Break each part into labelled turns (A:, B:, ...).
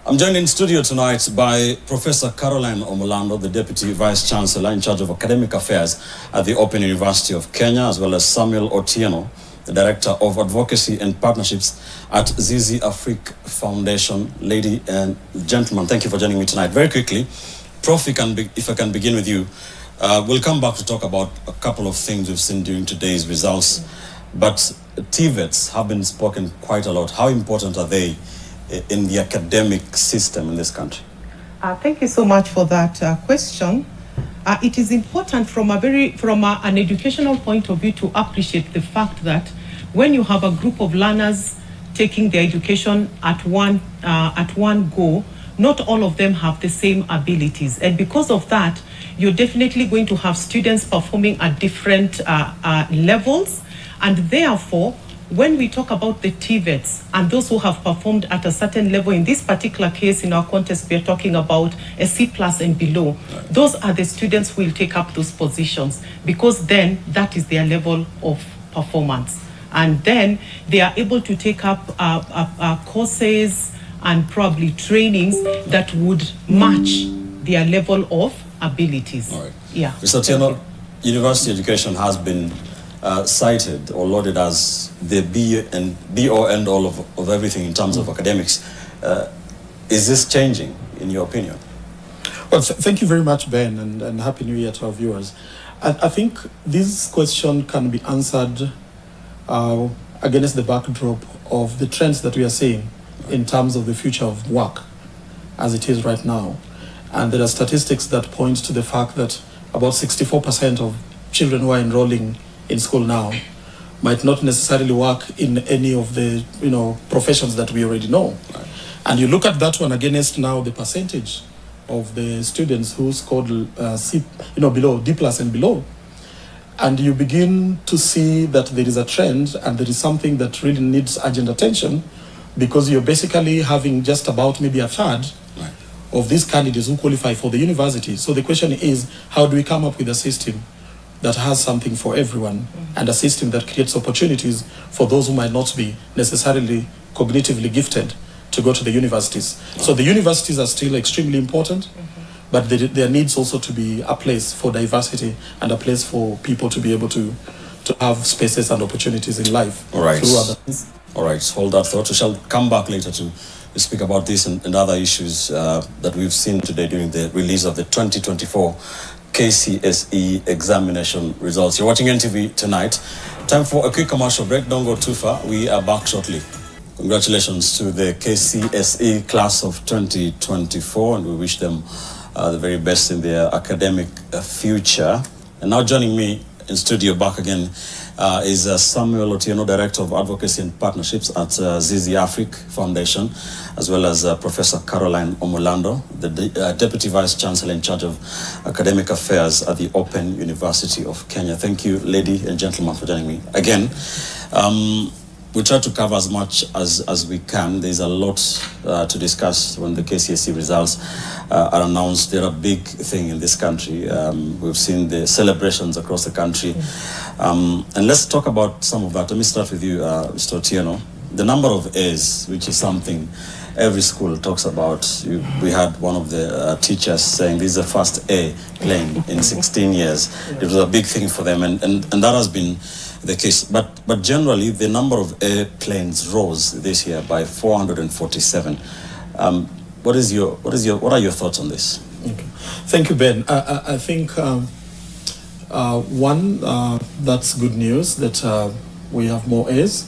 A: I'm joined in studio tonight by Professor Caroline Omolando, the Deputy Vice Chancellor in charge of Academic Affairs at the Open University of Kenya, as well as Samuel Otieno, the Director of Advocacy and Partnerships at Zizi Afrique Foundation. Lady and gentlemen, thank you for joining me tonight. Very quickly, Prof, if I can begin with you, we'll come back to talk about a couple of things we've seen during today's results, but TVETs have been spoken quite a lot. How important are they in the academic system in this country?
B: Thank you so much for that question. It is important from an educational point of view to appreciate the fact that when you have a group of learners taking their education at one go, not all of them have the same abilities, and because of that, you're definitely going to have students performing at different levels, and therefore, when we talk about the TVETs and those who have performed at a certain level, in this particular case, in our contest, we are talking about a C+ and below. Right. Those are the students who will take up those positions, because then that is their level of performance. And then they are able to take up courses and probably trainings that would match their level of abilities.
A: All right.
B: Yeah.
A: Mr. Otieno, university education has been cited or lauded as the be or end all of everything in terms of academics. Is this changing, in your opinion?
C: Well, thank you very much, Ben, and Happy New Year to our viewers. I think this question can be answered against the backdrop of the trends that we are seeing in terms of the future of work as it is right now. And there are statistics that point to the fact that about 64% of children who are enrolling in school now might not necessarily work in any of the professions that we already know. Right. And you look at that one against now the percentage of the students who scored C, below D+ and below, and you begin to see that there is a trend and there is something that really needs urgent attention, because you're basically having just about maybe a third of these candidates who qualify for the university. So the question is, how do we come up with a system that has something for everyone, and a system that creates opportunities for those who might not be necessarily cognitively gifted to go to the universities? So the universities are still extremely important, but there needs also to be a place for diversity and a place for people to be able to have spaces and opportunities in life.
A: All right.
C: Through other things.
A: All right, hold that thought. We shall come back later to speak about this and other issues that we've seen today during the release of the 2024 KCSE examination results. You're watching NTV tonight. Time for a quick commercial break. Don't go too far. We are back shortly. Congratulations to the KCSE class of 2024, and we wish them the very best in their academic future. And now joining me in studio back again is Samuel Otieno, Director of Advocacy and Partnerships at Zizi Afrique Foundation, as well as Professor Caroline Omolando, the Deputy Vice Chancellor in charge of Academic Affairs at the Open University of Kenya. Thank you, ladies and gentlemen, for joining me. Again, we try to cover as much as we can. There's a lot to discuss when the KCSE results are announced. They're a big thing in this country. We've seen the celebrations across the country. And let's talk about some of that. Let me start with you, Mr. Otieno. The number of A's, which is something every school talks about. We had one of the teachers saying this is the first A plane in 16 years. It was a big thing for them, and that has been the case. But generally, the number of airplanes rose this year by 447. What are your thoughts on this?
C: Okay. Thank you, Ben. I think one, that's good news that we have more A's.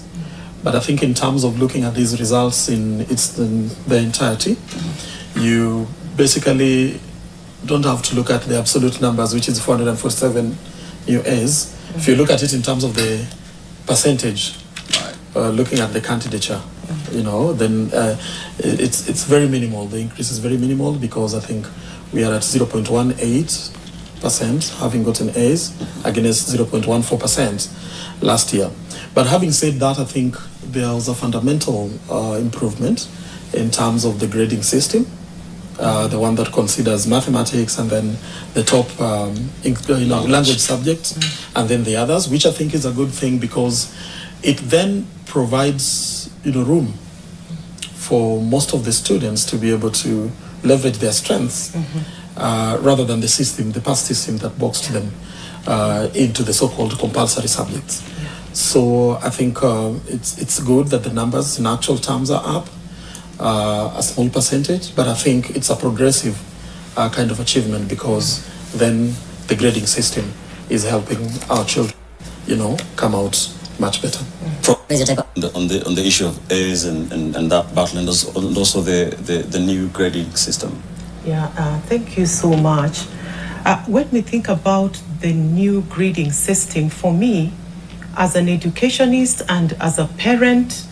C: But I think in terms of looking at these results in the entirety, you basically don't have to look at the absolute numbers, which is 447 new A's. If you look at it in terms of the percentage, looking at the candidature, then it's very minimal. The increase is very minimal, because I think we are at 0.18% having gotten A's against 0.14% last year. But having said that, I think there was a fundamental improvement in terms of the grading system, the one that considers mathematics and then the top language subjects, and then the others, which I think is a good thing, because it then provides room for most of the students to be able to leverage their strengths rather than the past system that boxed them into the so-called compulsory subjects. So I think it's good that the numbers in actual terms are up, a small percentage, but I think it's a progressive kind of achievement, because then the grading system is helping our children, come out much better.
A: On the issue of A's and that battle, and also the new grading system.
B: Yeah, thank you so much. When we think about the new grading system, for me, as an educationist and as a parent,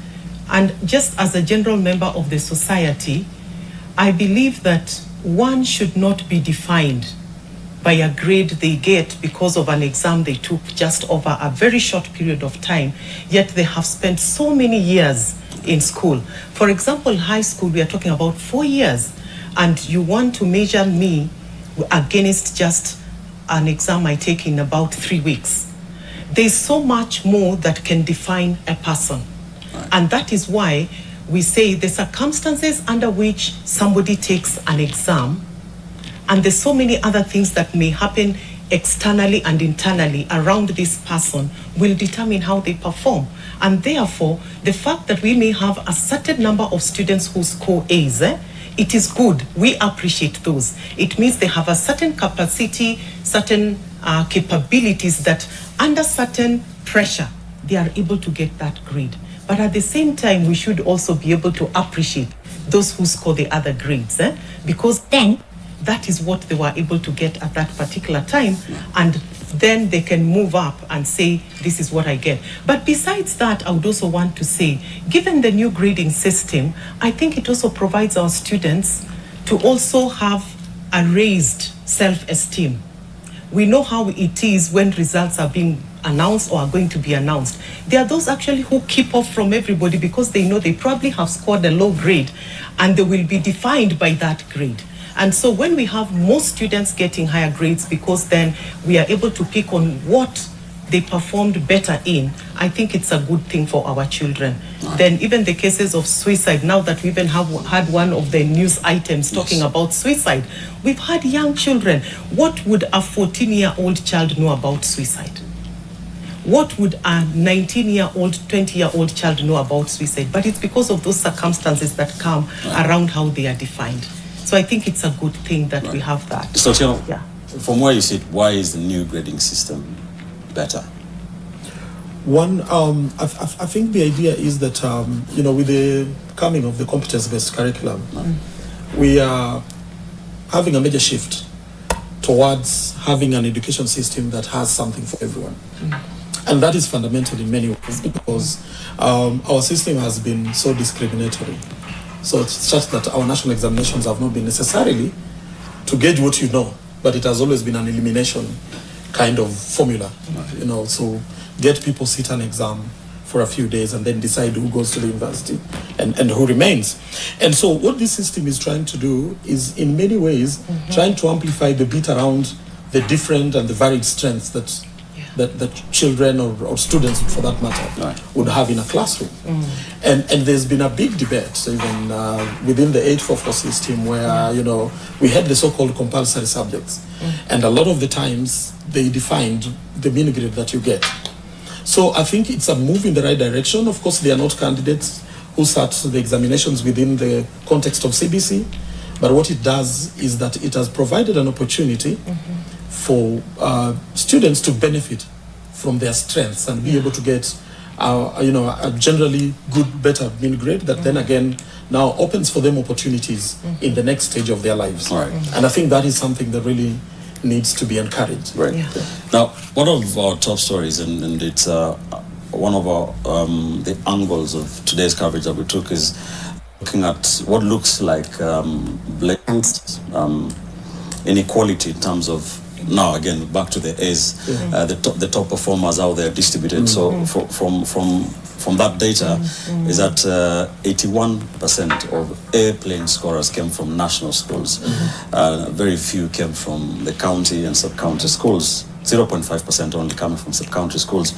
B: and just as a general member of the society, I believe that one should not be defined by a grade they get because of an exam they took just over a very short period of time, yet they have spent so many years in school. For example, high school, we are talking about 4 years, and you want to measure me against just an exam I take in about 3 weeks. There's so much more that can define a person. And that is why we say the circumstances under which somebody takes an exam, and there's so many other things that may happen externally and internally around this person, will determine how they perform. And therefore, the fact that we may have a certain number of students who score A's, it is good. We appreciate those. It means they have a certain capacity, certain capabilities that under certain pressure, they are able to get that grade. But at the same time, we should also be able to appreciate those who score the other grades, because then that is what they were able to get at that particular time, and then they can move up and say, this is what I get. But besides that, I would also want to say, given the new grading system, I think it also provides our students to also have a raised self-esteem. We know how it is when results are being announced or are going to be announced. There are those actually who keep off from everybody because they know they probably have scored a low grade and they will be defined by that grade. And so when we have more students getting higher grades, because then we are able to pick on what they performed better in, I think it's a good thing for our children. Right. Then even the cases of suicide, now that we even have had one of the news items talking about suicide, we've had young children. What would a 14-year-old child know about suicide? What would a 19-year-old, 20-year-old child know about suicide? But it's because of those circumstances that come around how they are defined. So I think it's a good thing that we have that.
A: So, from where you sit, why is the new grading system better?
C: One, I think the idea is that, with the coming of the competence-based curriculum, we are having a major shift towards having an education system that has something for everyone. And that is fundamental in many ways, because our system has been so discriminatory. So it's such that our national examinations have not been necessarily to gauge what you know, but it has always been an elimination kind of formula, so get people sit an exam for a few days and then decide who goes to the university and who remains. And so what this system is trying to do is in many ways trying to amplify the bit around the different and the varied strengths that children or students, for that matter, would have in a classroom. And there's been a big debate, even within the 844 system, where we had the so-called compulsory subjects, and a lot of the times they defined the mini grade that you get. So I think it's a move in the right direction. Of course, they are not candidates who sat the examinations within the context of CBC, but what it does is that it has provided an opportunity for students to benefit from their strengths and be able to get a generally good, better mini grade that then again now opens for them opportunities in the next stage of their lives. And I think that is something that really needs to be encouraged.
A: Now, one of our top stories, and it's one of our the angles of today's coverage that we took, is looking at what looks like blatant inequality in terms of, now again back to the A's, the top performers, how they're distributed. So from that data is that 81% of A-plane scorers came from national schools. Very few came from the county and sub-county schools. 0.5% only coming from sub-county schools.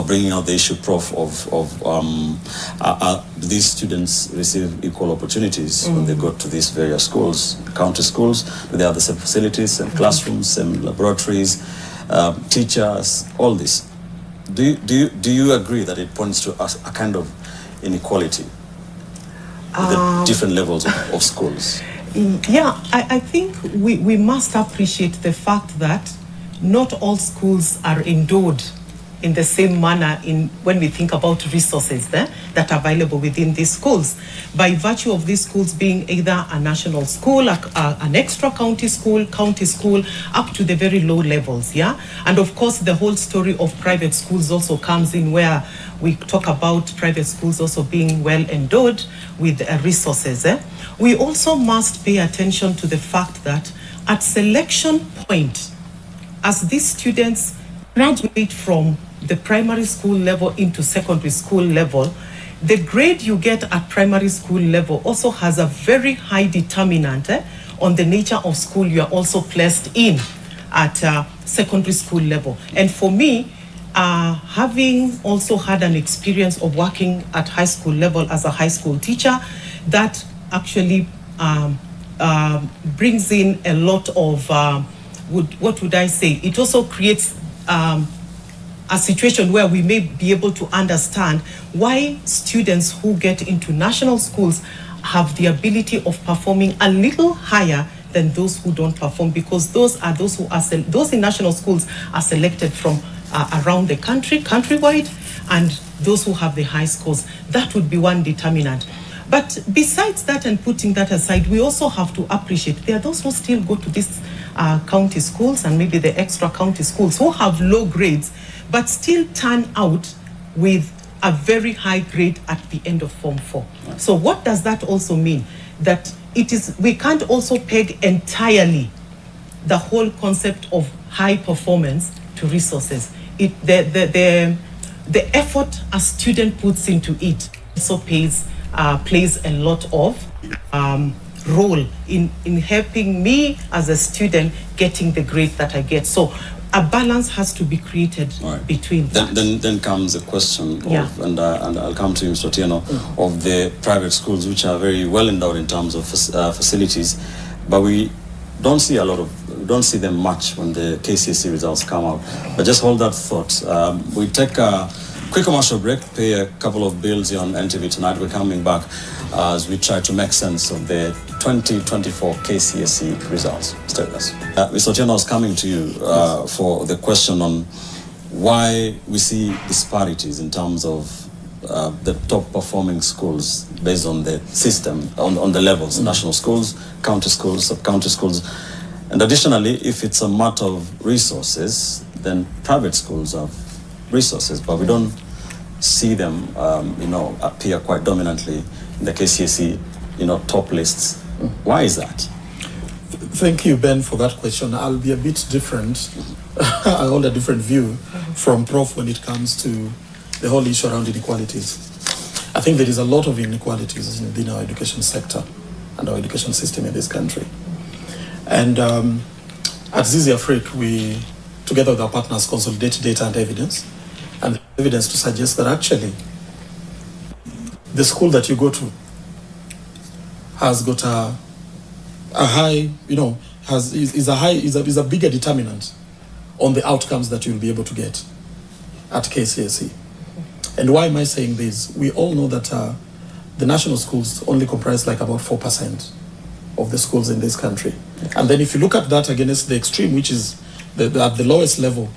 A: Bringing out the issue, Prof, of these students receive equal opportunities when they go to these various schools, county schools. Do they have the same facilities and classrooms, same laboratories, teachers, all this? Do you agree that it points to a kind of inequality with the different levels of schools?
B: Yeah, I think we must appreciate the fact that not all schools are endowed in the same manner when we think about resources that are available within these schools. By virtue of these schools being either a national school, an extra county school, up to the very low levels, yeah? And of course, the whole story of private schools also comes in, where we talk about private schools also being well endowed with resources. We also must pay attention to the fact that at selection point, as these students graduate from the primary school level into secondary school level, the grade you get at primary school level also has a very high determinant on the nature of school you are also placed in at secondary school level. And for me, having also had an experience of working at high school level as a high school teacher, that actually brings in a lot of, what would I say? It also creates a situation where we may be able to understand why students who get into national schools have the ability of performing a little higher than those who don't perform, because those in national schools are selected from around the country, countrywide, and those who have the high scores. That would be one determinant. But besides that, and putting that aside, we also have to appreciate there are those who still go to these county schools and maybe the extra county schools who have low grades, but still turn out with a very high grade at the end of Form 4. So what does that also mean? That we can't also peg entirely the whole concept of high performance to resources. The effort a student puts into it also plays a lot of role in helping me as a student getting the grade that I get. So a balance has to be created between that.
A: Then comes the question of, and I'll come to you, Mr. Otieno, of the private schools, which are very well endowed in terms of facilities, but we don't see them much when the KCSE results come out. But just hold that thought. We take a quick commercial break, pay a couple of bills here on NTV tonight. We're coming back as we try to make sense of the 2024 KCSE results. Stay with us. Mr. Otieno, I was coming to you for the question on why we see disparities in terms of the top performing schools based on the system, on the levels, national schools, county schools, sub-county schools. And additionally, if it's a matter of resources, then private schools have resources, but we don't see them, appear quite dominantly in the KCSE, top lists. Why is that?
C: Thank you, Ben, for that question. I'll be a bit different. I hold a different view from Prof when it comes to the whole issue around inequalities. I think there is a lot of inequalities within our education sector and our education system in this country. And at Zizi Afrique, we, together with our partners, consolidate data and evidence. And evidence to suggest that actually the school that you go to has got a high, is a bigger determinant on the outcomes that you'll be able to get at KCSE. And why am I saying this? We all know that the national schools only comprise like about 4% of the schools in this country. And then if you look at that against the extreme, which is at the lowest level,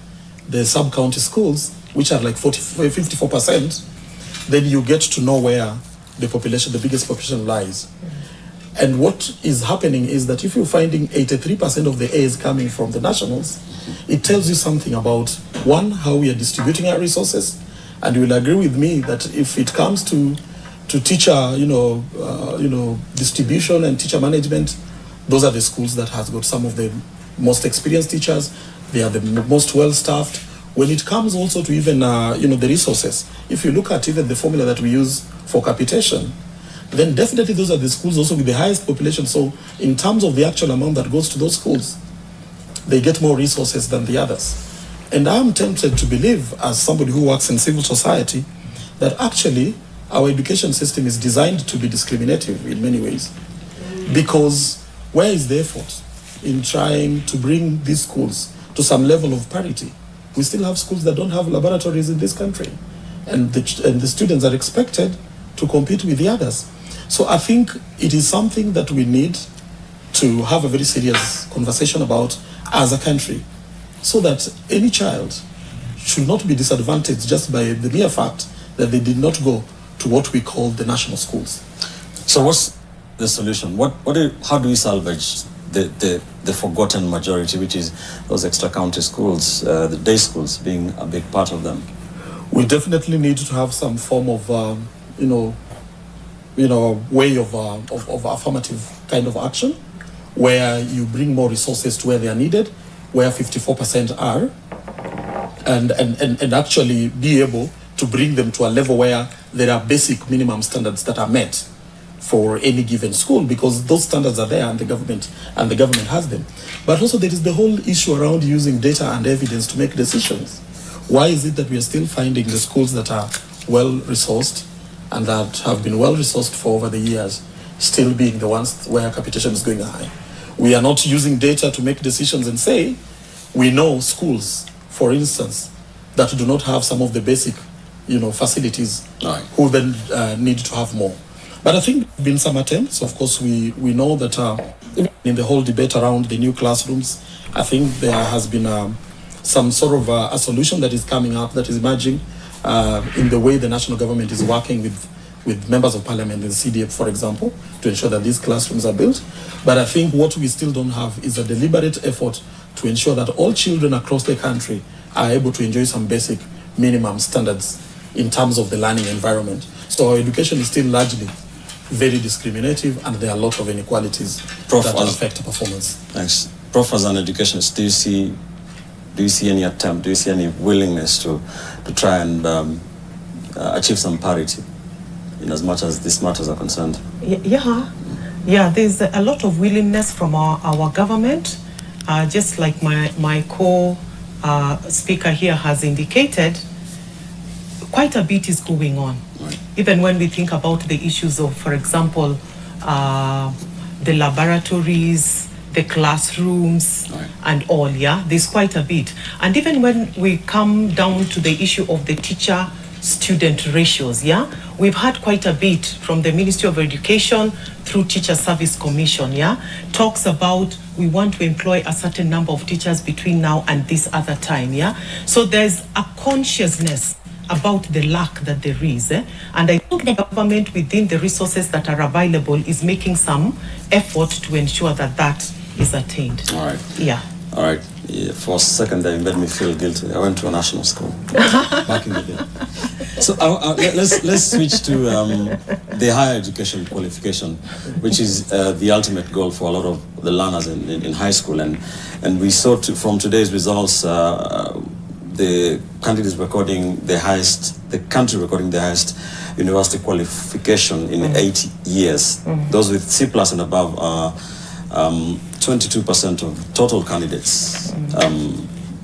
C: the sub-county schools, which are like 54%, then you get to know where the biggest population lies. And what is happening is that if you're finding 83% of the A's coming from the nationals, it tells you something about, one, how we are distributing our resources. And you will agree with me that if it comes to teacher, distribution and teacher management, those are the schools that has got some of the most experienced teachers. They are the most well-staffed. When it comes also to even, the resources, if you look at even the formula that we use for capitation, then definitely those are the schools also with the highest population. So in terms of the actual amount that goes to those schools, they get more resources than the others. And I'm tempted to believe, as somebody who works in civil society, that actually our education system is designed to be discriminative in many ways. Because where is the effort in trying to bring these schools to some level of parity? We still have schools that don't have laboratories in this country, and the students are expected to compete with the others. So I think it is something that we need to have a very serious conversation about as a country, so that any child should not be disadvantaged just by the mere fact that they did not go to what we call the national schools.
A: So what's the solution? How do we salvage the forgotten majority, which is those extra county schools, the day schools being a big part of them?
C: We definitely need to have some form of, way of affirmative kind of action, where you bring more resources to where they are needed, where 54% are, and actually be able to bring them to a level where there are basic minimum standards that are met for any given school, because those standards are there and the government has them. But also there is the whole issue around using data and evidence to make decisions. Why is it that we are still finding the schools that are well resourced and that have been well resourced for over the years still being the ones where capitation is going high? We are not using data to make decisions and say, we know schools, for instance, that do not have some of the basic facilities,
A: right,
C: who then need to have more. But I think there have been some attempts. Of course, we know that in the whole debate around the new classrooms, I think there has been some sort of a solution that is coming up, that is emerging in the way the national government is working with members of parliament and CDF, for example, to ensure that these classrooms are built. But I think what we still don't have is a deliberate effort to ensure that all children across the country are able to enjoy some basic minimum standards in terms of the learning environment. So our education is still largely very discriminative, and there are a lot of inequalities that affect performance.
A: Thanks. Prof, as an educationist, do you see any attempt, do you see any willingness to try and achieve some parity in as much as these matters are concerned?
B: Yeah, there's a lot of willingness from our government, just like my co-speaker here has indicated. Quite a bit is going on.
A: Right.
B: Even when we think about the issues of, for example, the laboratories, the classrooms,
A: right,
B: and all, there's quite a bit. And even when we come down to the issue of the teacher-student ratios, we've had quite a bit from the Ministry of Education through Teacher Service Commission, talks about we want to employ a certain number of teachers between now and this other time, So there's a consciousness about the lack that there is, and I think the government, within the resources that are available, is making some effort to ensure that that is attained.
A: All right.
B: Yeah.
A: All right. Yeah, for a second there, you made me feel guilty. I went to a national school back in the day. So let's switch to the higher education qualification, which is the ultimate goal for a lot of the learners in high school, and we saw from today's results. The country recording the highest university qualification in 8 years. Those with C+ and above are 22% of total candidates,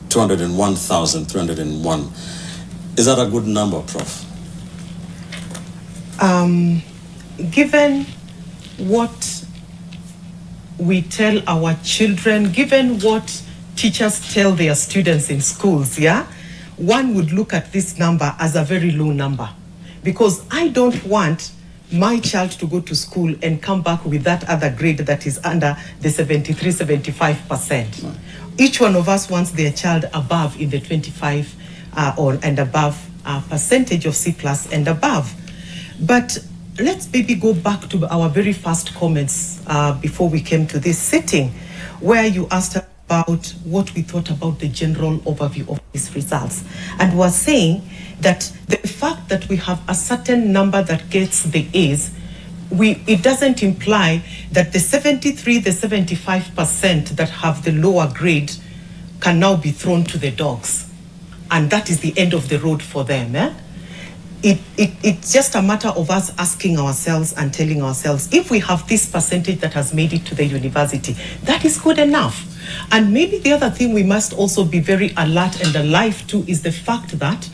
A: 201,301. Is that a good number, Prof?
B: Given what we tell our children, given what teachers tell their students in schools, one would look at this number as a very low number, because I don't want my child to go to school and come back with that other grade that is under the 73-75%. Right. Each one of us wants their child above in the 25 and above percentage of C+ and above. But let's maybe go back to our very first comments before we came to this sitting, where you asked about what we thought about the general overview of these results, and was saying that the fact that we have a certain number that gets the A's, it doesn't imply that the 75% that have the lower grade can now be thrown to the dogs, and that is the end of the road for them. it's just a matter of us asking ourselves and telling ourselves, if we have this percentage that has made it to the university, that is good enough. And maybe the other thing we must also be very alert and alive to is the fact that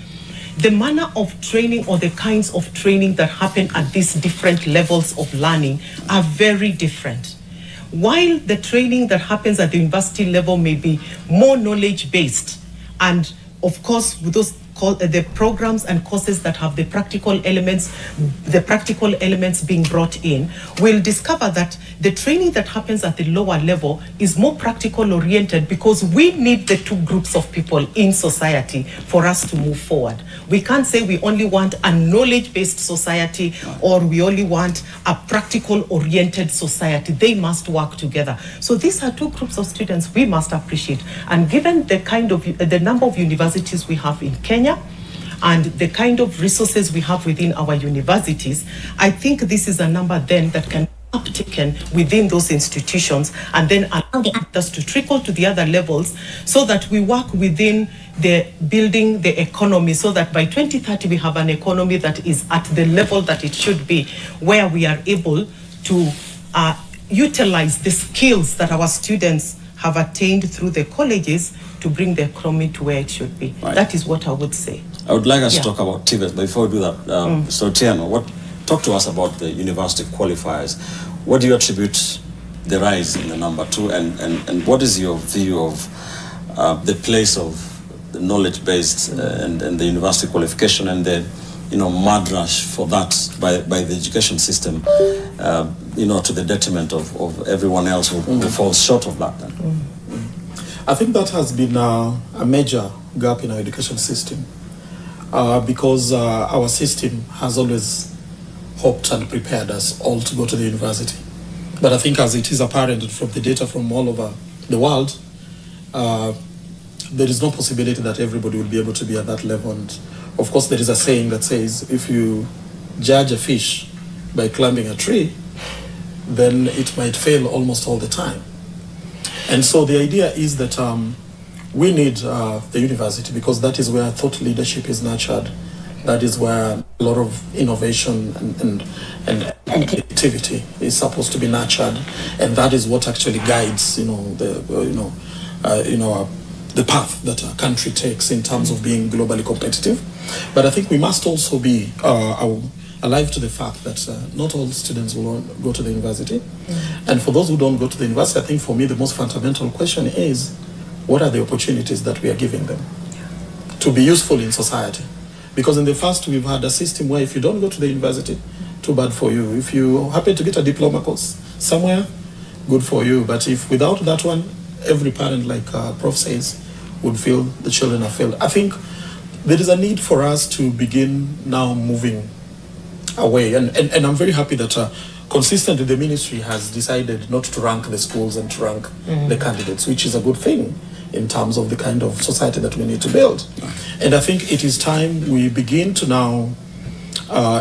B: the manner of training or the kinds of training that happen at these different levels of learning are very different. While the training that happens at the university level may be more knowledge-based, and of course, with those the programs and courses that have the practical elements being brought in, we'll discover that the training that happens at the lower level is more practical oriented, because we need the two groups of people in society for us to move forward. We can't say we only want a knowledge-based society or we only want a practical oriented society. They must work together. So these are two groups of students we must appreciate. And given the kind of the number of universities we have in Kenya, and the kind of resources we have within our universities, I think this is a number then that can be uptaken within those institutions and then allow the others to trickle to the other levels, so that we work within the building the economy, so that by 2030 we have an economy that is at the level that it should be, where we are able to utilize the skills that our students have attained through the colleges to bring the economy to where it should be.
A: Right.
B: That is what I would say.
A: I would like us to talk about TVET, but before we do that, Mr. Otieno, talk to us about the university qualifiers. What do you attribute the rise in the number to, and what is your view of the place of the knowledge-based and the university qualification and the mad rush for that by the education system, to the detriment of everyone else who falls short of that?
C: I think that has been a major gap in our education system, because our system has always hoped and prepared us all to go to the university. But I think, as it is apparent from the data from all over the world, there is no possibility that everybody will be able to be at that level. And of course, there is a saying that says, if you judge a fish by climbing a tree, then it might fail almost all the time. And so the idea is that we need the university, because that is where thought leadership is nurtured. That is where a lot of innovation and creativity is supposed to be nurtured, and that is what actually guides, the path that a country takes in terms of being globally competitive. But I think we must also be alive to the fact that not all students will go to the university. And for those who don't go to the university, I think for me the most fundamental question is, what are the opportunities that we are giving them to be useful in society? Because in the past, we've had a system where if you don't go to the university, too bad for you. If you happen to get a diploma course somewhere, good for you. But if without that one, every parent, like Prof says, would feel the children are failed. I think there is a need for us to begin now moving away. And I'm very happy that consistently the ministry has decided not to rank the schools and to rank the candidates, which is a good thing in terms of the kind of society that we need to build. And I think it is time we begin to now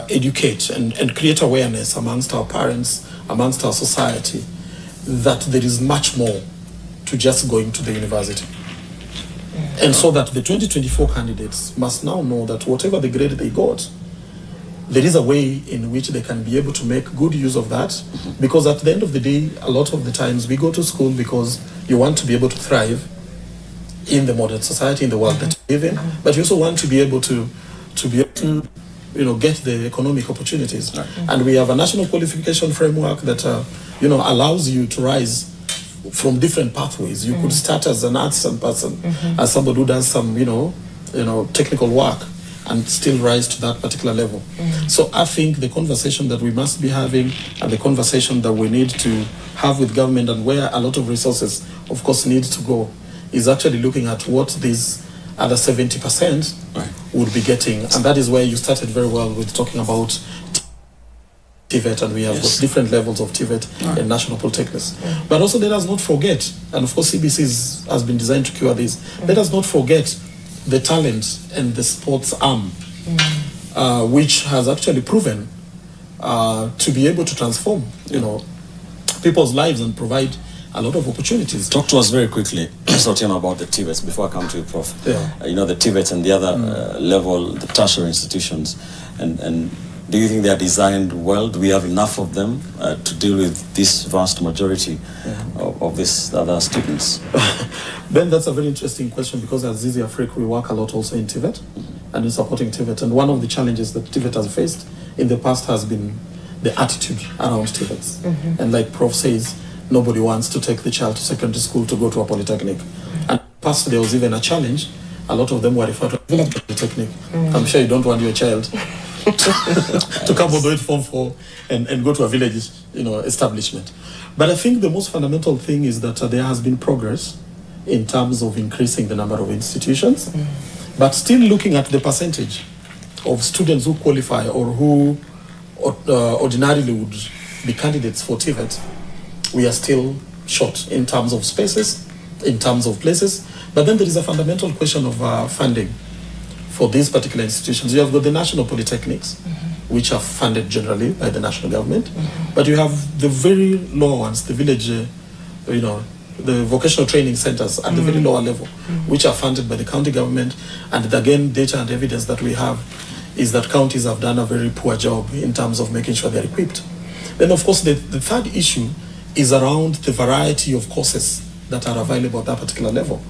C: educate and create awareness amongst our parents, amongst our society, that there is much more to just going to the university. And so that the 2024 candidates must now know that whatever the grade they got, there is a way in which they can be able to make good use of that. Because at the end of the day, a lot of the times we go to school because you want to be able to thrive in the modern society, in the world that you live in, but you also want to be able to get the economic opportunities. And we have a national qualification framework that allows you to rise from different pathways. You could start as an artisan person, as somebody who does some technical work, and still rise to that particular level. So I think the conversation that we must be having, and the conversation that we need to have with government, and where a lot of resources of course need to go, is actually looking at what these other 70% would be getting. And that is where you started very well with talking about TVET, and we have got different levels of TVET in national polytechnics. But also let us not forget, and of course CBC has been designed to cure this, let us not forget the talent and the sports arm, which has actually proven to be able to transform people's lives and provide a lot of opportunities.
A: Talk to us very quickly, Mr. Otieno, about the TVETs before I come to you, Prof.
C: Yeah.
A: You know, the TVETs and the other level, the tertiary institutions, and do you think they are designed well? Do we have enough of them to deal with this vast majority of these other students?
C: Ben, that's a very interesting question, because at Zizi Afrique we work a lot also in TVET and in supporting TVET. And one of the challenges that TVET has faced in the past has been the attitude around TVETs. And like Prof says, nobody wants to take the child to secondary school to go to a polytechnic. And past there was even a challenge. A lot of them were referred to village polytechnic. I'm sure you don't want your child to come all the way to Form 4 and go to a village, establishment. But I think the most fundamental thing is that there has been progress in terms of increasing the number of institutions, but still looking at the percentage of students who qualify or who ordinarily would be candidates for TVET, we are still short in terms of spaces, in terms of places. But then there is a fundamental question of funding for these particular institutions. You have got the national polytechnics, which are funded generally by the national government, but you have the very lower ones, the village, the vocational training centers at the very lower level, which are funded by the county government. And again, data and evidence that we have is that counties have done a very poor job in terms of making sure they're equipped. Then, of course, the third issue is around the variety of courses that are available at that particular level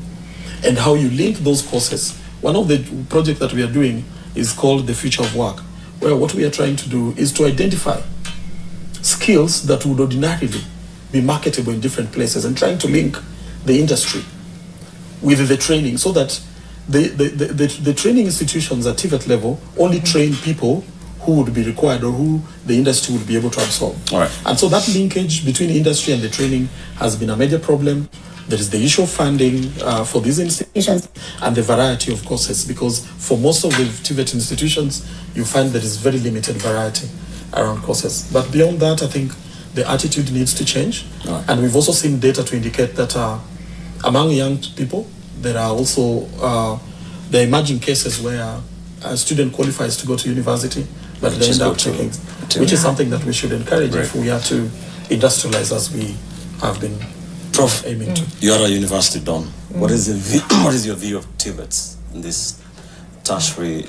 C: and how you link those courses. One of the projects that we are doing is called the Future of Work, where what we are trying to do is to identify skills that would ordinarily be marketable in different places and trying to link the industry with the training, so that the training institutions at TVET level only train people who would be required or who the industry would be able to absorb.
A: All right.
C: And so that linkage between industry and the training has been a major problem. There is the issue of funding for these institutions and the variety of courses, because for most of the TVET institutions, you find there is very limited variety around courses. But beyond that, I think the attitude needs to change.
A: Right.
C: And we've also seen data to indicate that among young people, there are also there are emerging cases where a student qualifies to go to university, but they end up taking, which is something that we should encourage if we are to industrialize as we have been
A: Prof,
C: aiming to.
A: You are a university don. What is your view of TVETs in these tertiary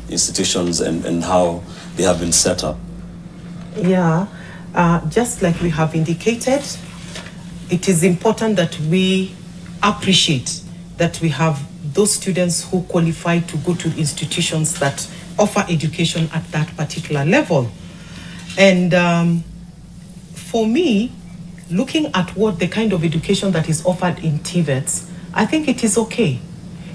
A: institutions and how they have been set up?
B: Yeah, just like we have indicated, it is important that we appreciate that we have those students who qualify to go to institutions that offer education at that particular level. And for me, looking at what the kind of education that is offered in TVETs, I think it is okay,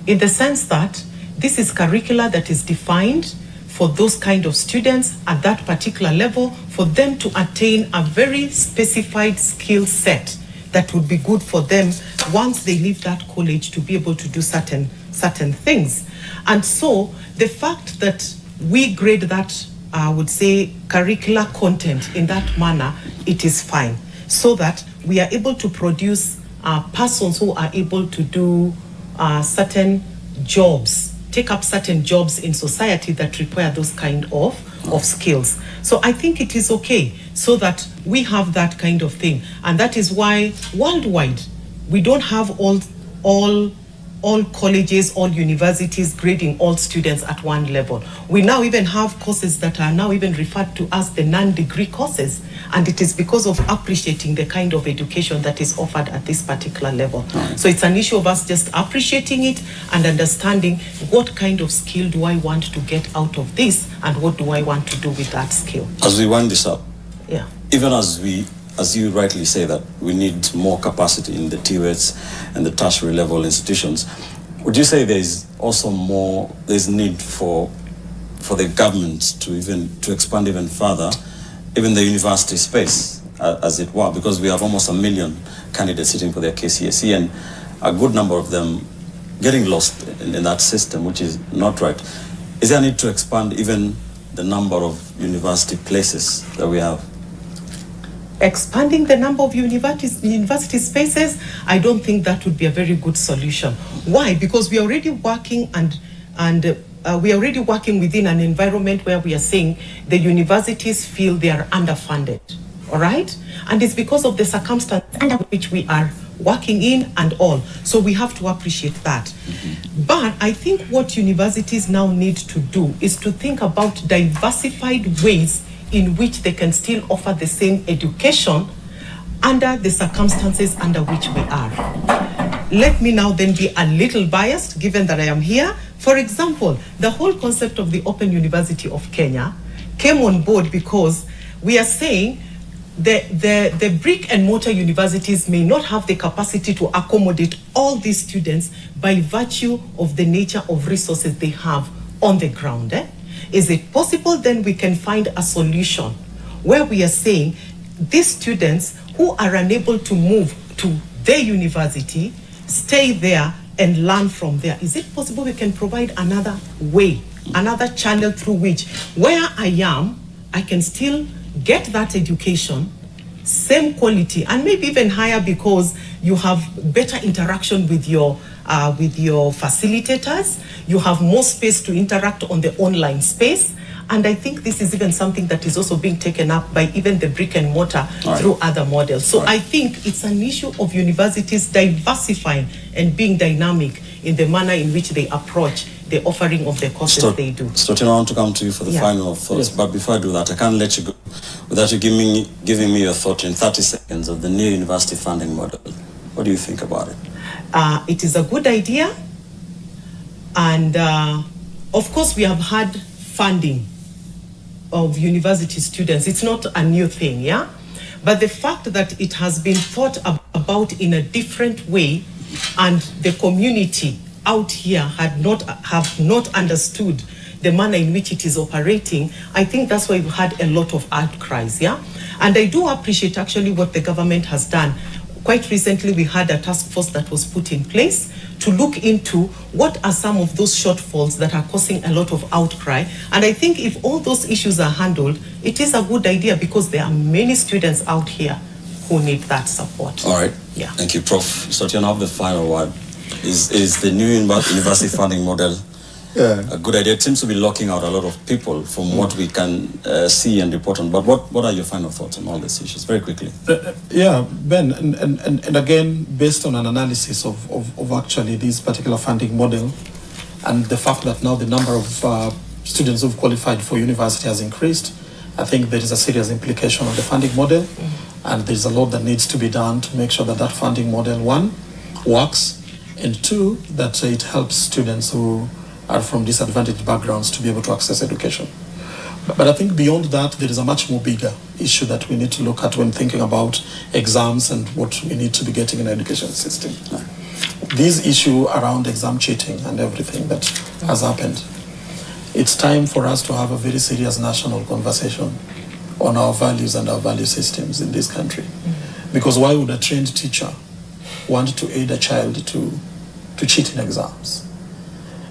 B: in the sense that this is curricula that is defined for those kind of students at that particular level, for them to attain a very specified skill set that would be good for them once they leave that college to be able to do certain things. And so the fact that we grade that, I would say, curricular content in that manner, it is fine, so that we are able to produce persons who are able to do certain jobs, take up certain jobs in society that require those kind of skills. So I think it is okay, so that we have that kind of thing. And that is why worldwide, we don't have all colleges, all universities grading all students at one level. We now even have courses that are now even referred to as the non-degree courses. And it is because of appreciating the kind of education that is offered at this particular level. So it's an issue of us just appreciating it and understanding what kind of skill do I want to get out of this, and what do I want to do with that skill.
A: As we wind this up,
B: Yeah.
A: even as you rightly say that we need more capacity in the TVETs and the tertiary level institutions, would you say there's need for the government to expand even further, even the university space, as it were, because we have almost 1 million candidates sitting for their KCSE, and a good number of them getting lost in that system, which is not right. Is there a need to expand even the number of university places that we have?
B: Expanding the number of university spaces, I don't think that would be a very good solution. Why? Because we are already working we are already working within an environment where we are saying the universities feel they are underfunded. all right? And it's because of the circumstance under which we are working in and all. So we have to appreciate that. But I think what universities now need to do is to think about diversified ways in which they can still offer the same education under the circumstances under which we are. Let me now then be a little biased, given that I am here. For example, the whole concept of the Open University of Kenya came on board because we are saying the brick and mortar universities may not have the capacity to accommodate all these students by virtue of the nature of resources they have on the ground. Is it possible then we can find a solution where we are saying these students who are unable to move to their university, stay there and learn from there? Is it possible we can provide another way, another channel through which, where I am, I can still get that education, same quality, and maybe even higher because you have better interaction with your facilitators, you have more space to interact on the online space. And I think this is even something that is also being taken up by even the brick and mortar through other models. So I think it's an issue of universities diversifying and being dynamic in the manner in which they approach the offering of the courses they do.
A: Otieno, I want to come to you for the final thoughts, but before I do that, I can't let you go without you giving me your thought in 30 seconds of the new university funding model. What do you think about it?
B: It is a good idea, and of course we have had funding of university students. It's not a new thing, yeah? But the fact that it has been thought about in a different way and the community out here have not understood the manner in which it is operating, I think that's why we've had a lot of outcries, yeah? And I do appreciate actually what the government has done. Quite recently, we had a task force that was put in place to look into what are some of those shortfalls that are causing a lot of outcry. And I think if all those issues are handled, it is a good idea because there are many students out here who need that support.
A: All right.
B: Yeah.
A: Thank you, Prof. So you have the final word. Is the new university funding model a good idea? It seems to be locking out a lot of people from what we can see and report on. But what are your final thoughts on all these issues, very quickly?
C: Ben, and again, based on an analysis of actually this particular funding model and the fact that now the number of students who've qualified for university has increased, I think there is a serious implication on the funding model, and there's a lot that needs to be done to make sure that that funding model, one, works, and two, that it helps students who are from disadvantaged backgrounds to be able to access education. But I think beyond that, there is a much more bigger issue that we need to look at when thinking about exams and what we need to be getting in the education system. This issue around exam cheating and everything that has happened, it's time for us to have a very serious national conversation on our values and our value systems in this country. Because why would a trained teacher want to aid a child to cheat in exams?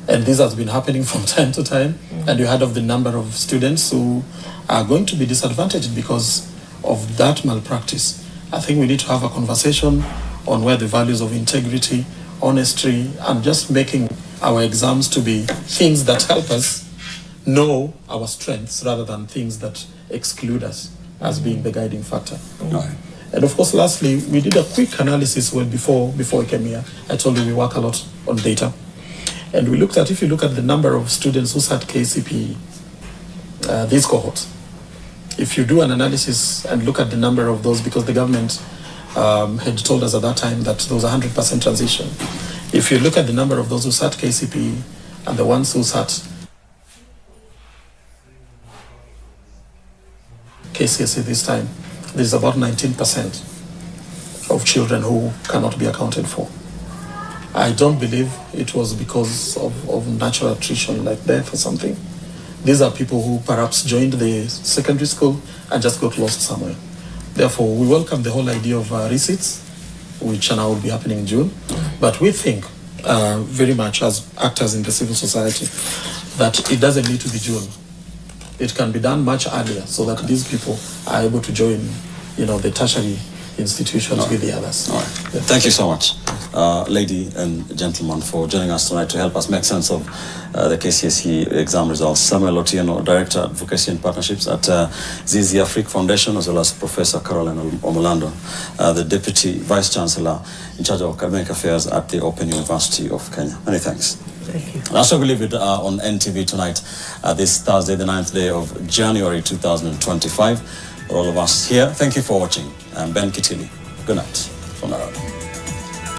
C: And this has been happening from time to time. And you heard of the number of students who are going to be disadvantaged because of that malpractice. I think we need to have a conversation on where the values of integrity, honesty, and just making our exams to be things that help us know our strengths rather than things that exclude us as being the guiding factor. And of course, lastly, we did a quick analysis before we came here. I told you we work a lot on data. And we looked at, if you look at the number of students who sat KCPE, these cohorts, if you do an analysis and look at the number of those, because the government had told us at that time that there was 100% transition. If you look at the number of those who sat KCPE and the ones who sat KCSE this time, there's about 19% of children who cannot be accounted for. I don't believe it was because of natural attrition like death or something. These are people who perhaps joined the secondary school and just got lost somewhere. Therefore, we welcome the whole idea of receipts, which now will be happening in June. But we think very much as actors in the civil society that it doesn't need to be June. It can be done much earlier so that these people are able to join, the tertiary institutions with the others.
A: All right.
C: Yeah.
A: Thank you so much, lady and gentlemen, for joining us tonight to help us make sense of the KCSE exam results. Samuel Otieno, Director, Advocacy and Partnerships at Zizi Afrique Foundation, as well as Professor Caroline Omolando, the Deputy Vice Chancellor in charge of Academic Affairs at the Open University of Kenya. Many thanks.
B: Thank you.
A: That's what we leave it on NTV tonight, this Thursday, the 9th day of January 2025. For all of us here, thank you for watching. I'm Ben Kitili. Good night from Nairobi.